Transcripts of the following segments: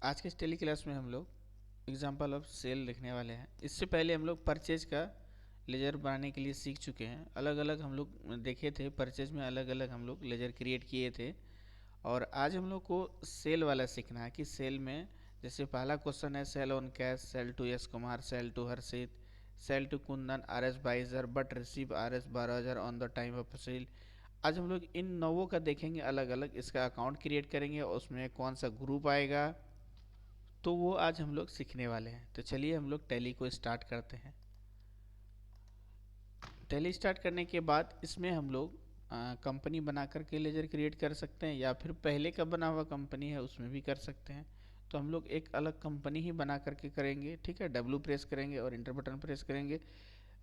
आज के इस टेली क्लास में हम लोग एग्जांपल ऑफ सेल लिखने वाले हैं। इससे पहले हम लोग परचेज का लेजर बनाने के लिए सीख चुके हैं। अलग अलग हम लोग देखे थे, परचेज में अलग अलग हम लोग लेजर क्रिएट किए थे। और आज हम लोग को सेल वाला सीखना है कि सेल में जैसे पहला क्वेश्चन है sale on cash, sale to Yash Kumar, sale to Harshit, sale to Kundan, RS 22,000 but receive RS 12,000 on the time of sale. आज हम लोग इन नवों का देखेंगे, अलग अलग इसका अकाउंट क्रिएट करेंगे और उसमें कौन सा ग्रुप आएगा, तो वो आज हम लोग सीखने वाले हैं। तो चलिए हम लोग टैली को स्टार्ट करते हैं। टैली स्टार्ट करने के बाद इसमें हम लोग कंपनी बना करके लेजर क्रिएट कर सकते हैं, या फिर पहले का बना हुआ कंपनी है उसमें भी कर सकते हैं। तो हम लोग एक अलग कंपनी ही बना करके करेंगे। ठीक है, W प्रेस करेंगे और इंटर बटन प्रेस करेंगे।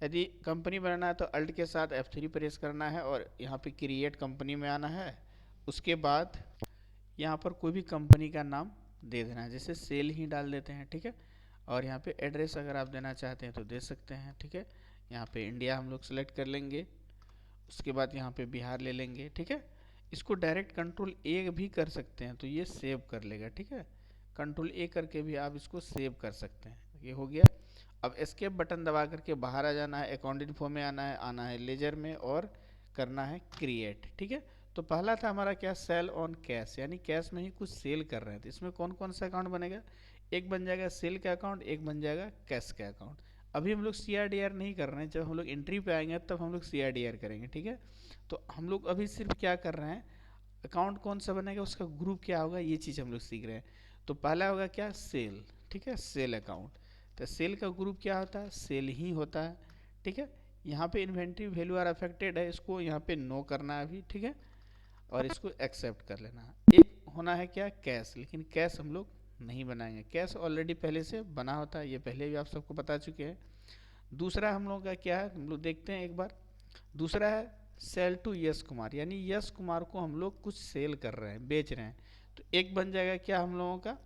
यदि कंपनी बनाना है तो अल्ट के साथ F3 प्रेस करना है और यहाँ पे क्रिएट कंपनी में आना है। उसके बाद यहाँ पर कोई भी कंपनी का नाम दे देना है, जैसे सेल ही डाल देते हैं। ठीक है, और यहाँ पे एड्रेस अगर आप देना चाहते हैं तो दे सकते हैं। ठीक है, यहाँ पे इंडिया हम लोग सेलेक्ट कर लेंगे। उसके बाद यहाँ पे बिहार ले लेंगे। ठीक है, इसको डायरेक्ट कंट्रोल ए भी कर सकते हैं तो ये सेव कर लेगा। ठीक है, कंट्रोल ए करके भी आप इसको सेव कर सकते हैं। ये हो गया। अब एस्केप बटन दबा करके बाहर आ जाना है, अकाउंट इन्फो में आना है लेजर में और करना है क्रिएट। ठीक है, तो पहला था हमारा क्या, सेल ऑन कैश, यानी कैश में ही कुछ सेल कर रहे हैं। तो इसमें कौन कौन सा अकाउंट बनेगा, एक बन जाएगा सेल का अकाउंट, एक बन जाएगा कैश का अकाउंट। अभी हम लोग CRDR नहीं कर रहे हैं, जब हम लोग एंट्री पे आएंगे तब हम लोग CRDR करेंगे। ठीक है, तो हम लोग अभी सिर्फ क्या कर रहे हैं, अकाउंट कौन सा बनेगा, उसका ग्रुप क्या होगा, ये चीज़ हम लोग सीख रहे हैं। तो पहला होगा क्या, सेल। ठीक है, सेल अकाउंट। तो सेल का ग्रुप क्या होता है, सेल ही होता है। ठीक है, यहाँ पे इन्वेंट्री वैल्यू आर अफेक्टेड है, इसको यहाँ पे नो करना है अभी। ठीक है, और इसको एक्सेप्ट कर लेना है। एक होना है क्या, कैश, लेकिन कैश हम लोग नहीं बनाएंगे, कैश ऑलरेडी पहले से बना होता है, ये पहले भी आप सबको बता चुके हैं। दूसरा हम लोग का क्या है, हम लोग देखते हैं एक बार। दूसरा है सेल टू यश कुमार, यानी यश कुमार को हम लोग कुछ सेल कर रहे हैं, बेच रहे हैं। तो एक बन जाएगा क्या हम लोगों का,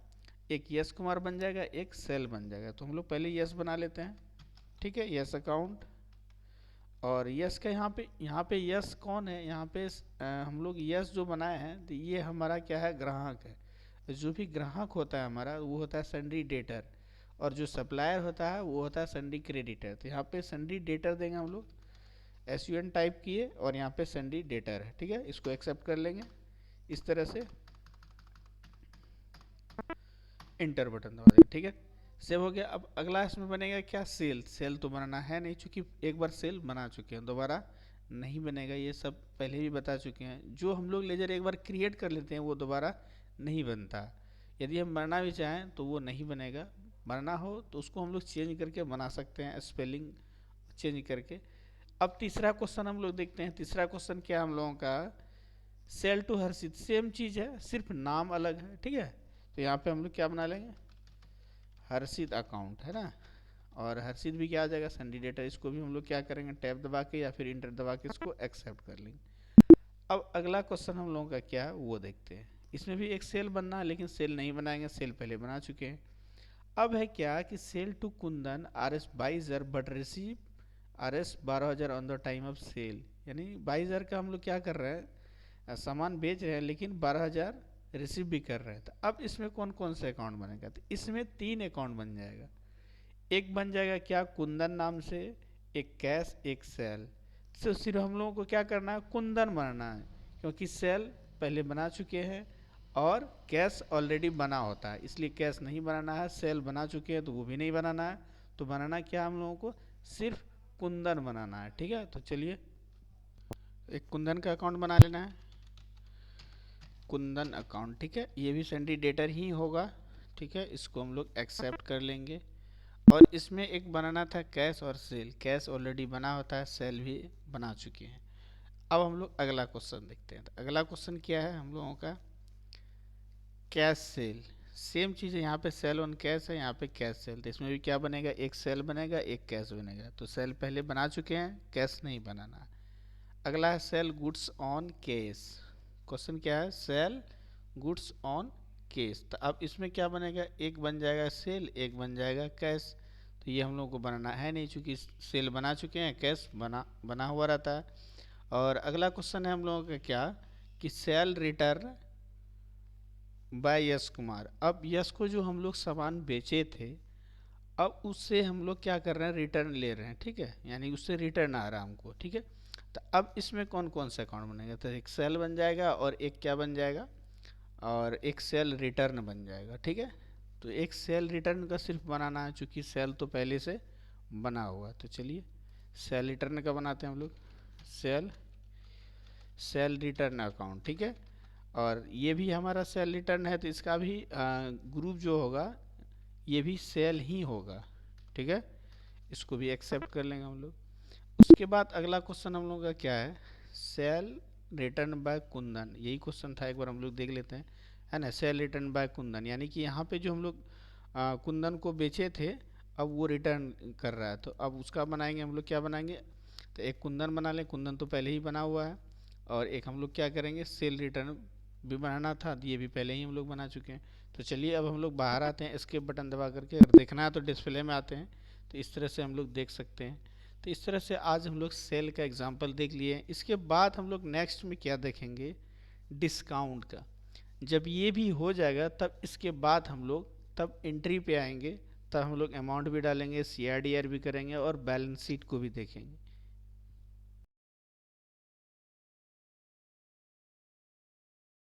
एक यश कुमार बन जाएगा, एक सेल बन जाएगा। तो हम लोग पहले यश बना लेते हैं। ठीक है, यश अकाउंट। और यश का यहाँ पे यश कौन है, यहाँ पे हम लोग यश जो बनाए हैं तो ये हमारा क्या है, ग्राहक है। जो भी ग्राहक होता है हमारा वो होता है सन्डी डेटर, और जो सप्लायर होता है वो होता है सन्डी क्रेडिटर। तो यहाँ पे सन्डी डेटर देंगे हम लोग, SUN टाइप किए और यहाँ पे सन्डी डेटर है। ठीक है, इसको एक्सेप्ट कर लेंगे इस तरह से, इंटर बटन दबा देंगे। ठीक है, सेव हो गया। अब अगला इसमें बनेगा क्या, सेल। सेल तो बनाना है नहीं, चूंकि एक बार सेल बना चुके हैं, दोबारा नहीं बनेगा, ये सब पहले भी बता चुके हैं। जो हम लोग लेजर एक बार क्रिएट कर लेते हैं वो दोबारा नहीं बनता। यदि हम बनाना भी चाहें तो वो नहीं बनेगा, बनना हो तो उसको हम लोग चेंज करके बना सकते हैं, स्पेलिंग चेंज करके। अब तीसरा क्वेश्चन हम लोग देखते हैं। तीसरा क्वेश्चन क्या हम लोगों का, सेल टू हर्षित, सेम चीज़ है, सिर्फ नाम अलग है। ठीक है, तो यहाँ पे हम लोग क्या बना लेंगे, हर्षित अकाउंट है ना, और हर्षित भी क्या आ जाएगा, सन्डी डेटा। इसको भी हम लोग क्या करेंगे, टैब दबा के या फिर इंटर दबा के इसको एक्सेप्ट कर लेंगे। अब अगला क्वेश्चन हम लोगों का क्या है वो देखते हैं। इसमें भी एक सेल बनना है, लेकिन सेल नहीं बनाएंगे, सेल पहले बना चुके हैं। अब है क्या कि sale to Kundan RS 22,000 but receive RS 12,000 on the time of sale, यानी 22,000 का हम लोग क्या कर रहे हैं, सामान बेच रहे हैं, लेकिन 12,000 रिसीव भी कर रहे हैं। तो अब इसमें कौन कौन सा अकाउंट बनेगा, तो इसमें 3 अकाउंट बन जाएगा। एक बन जाएगा क्या, कुंदन नाम से, एक कैश, एक सेल। तो सिर्फ हम लोगों को क्या करना है, कुंदन बनाना है, क्योंकि सेल पहले बना चुके हैं और कैश ऑलरेडी बना होता है, इसलिए कैश नहीं बनाना है। सेल बना चुके हैं तो वो भी नहीं बनाना है। तो बनाना क्या हम लोगों को, सिर्फ कुंदन बनाना है। ठीक है, तो चलिए एक कुंदन का अकाउंट बना लेना है, कुंदन अकाउंट। ठीक है, ये भी सन्डी डेटर ही होगा। ठीक है, इसको हम लोग एक्सेप्ट कर लेंगे। और इसमें एक बनाना था कैश और सेल, कैश ऑलरेडी बना होता है, सेल भी बना चुके हैं। अब हम लोग अगला क्वेश्चन देखते हैं। तो अगला क्वेश्चन क्या है हम लोगों का, कैश सेल। सेम चीज़ है, यहाँ पे सेल ऑन कैश है, यहाँ पे कैश सेल। तो इसमें भी क्या बनेगा, एक सेल बनेगा, एक कैश बनेगा। तो सेल पहले बना चुके हैं, कैश नहीं बनाना। अगला है sell goods on cash. Question क्या है, सेल गुड्स ऑन कैश। तो अब इसमें क्या बनेगा, एक बन जाएगा सेल, एक बन जाएगा कैश। तो ये हम लोग को बनाना है नहीं, चूँकि सेल बना चुके हैं, कैश बना हुआ रहता है। और अगला क्वेश्चन है हम लोगों का क्या, कि cell return bye Yash Kumar. अब यश को जो हम लोग सामान बेचे थे, अब उससे हम लोग क्या कर रहे हैं, रिटर्न ले रहे हैं, ठीक है, यानी उससे रिटर्न आ रहा है हमको, ठीक है। तो अब इसमें कौन कौन सा अकाउंट बनेगा, तो एक सेल बन जाएगा और एक क्या बन जाएगा, और एक सेल रिटर्न बन जाएगा, ठीक है। तो एक सेल रिटर्न का सिर्फ बनाना है, चूंकि सेल तो पहले से बना हुआ है। तो चलिए सेल रिटर्न का बनाते हैं हम लोग, सेल सेल रिटर्न अकाउंट, ठीक है। और ये भी हमारा सेल रिटर्न है, तो इसका भी ग्रुप जो होगा ये भी सेल ही होगा, ठीक है। इसको भी एक्सेप्ट कर लेंगे हम लोग। उसके बाद अगला क्वेश्चन हम लोग का क्या है, सेल रिटर्न बाय कुंदन, यही क्वेश्चन था, एक बार हम लोग देख लेते हैं, है ना। सेल रिटर्न बाय कुंदन, यानी कि यहाँ पे जो हम लोग कुंदन को बेचे थे, अब वो रिटर्न कर रहा है, तो अब उसका बनाएंगे हम लोग, क्या बनाएंगे, तो एक कुंदन बना लें, कुंदन तो पहले ही बना हुआ है। और एक हम लोग क्या करेंगे, सेल रिटर्न भी बनाना था, ये भी पहले ही हम लोग बना चुके हैं। तो चलिए अब हम लोग बाहर आते हैं, एस्केप बटन दबा करके, अगर देखना है तो डिस्प्ले में आते हैं, तो इस तरह से हम लोग देख सकते हैं। तो इस तरह से आज हम लोग सेल का एग्जांपल देख लिए। इसके बाद हम लोग नेक्स्ट में क्या देखेंगे, डिस्काउंट का। जब ये भी हो जाएगा तब इसके बाद हम लोग तब एंट्री पे आएंगे, तब हम लोग अमाउंट भी डालेंगे, CRDR भी करेंगे और बैलेंस शीट को भी देखेंगे।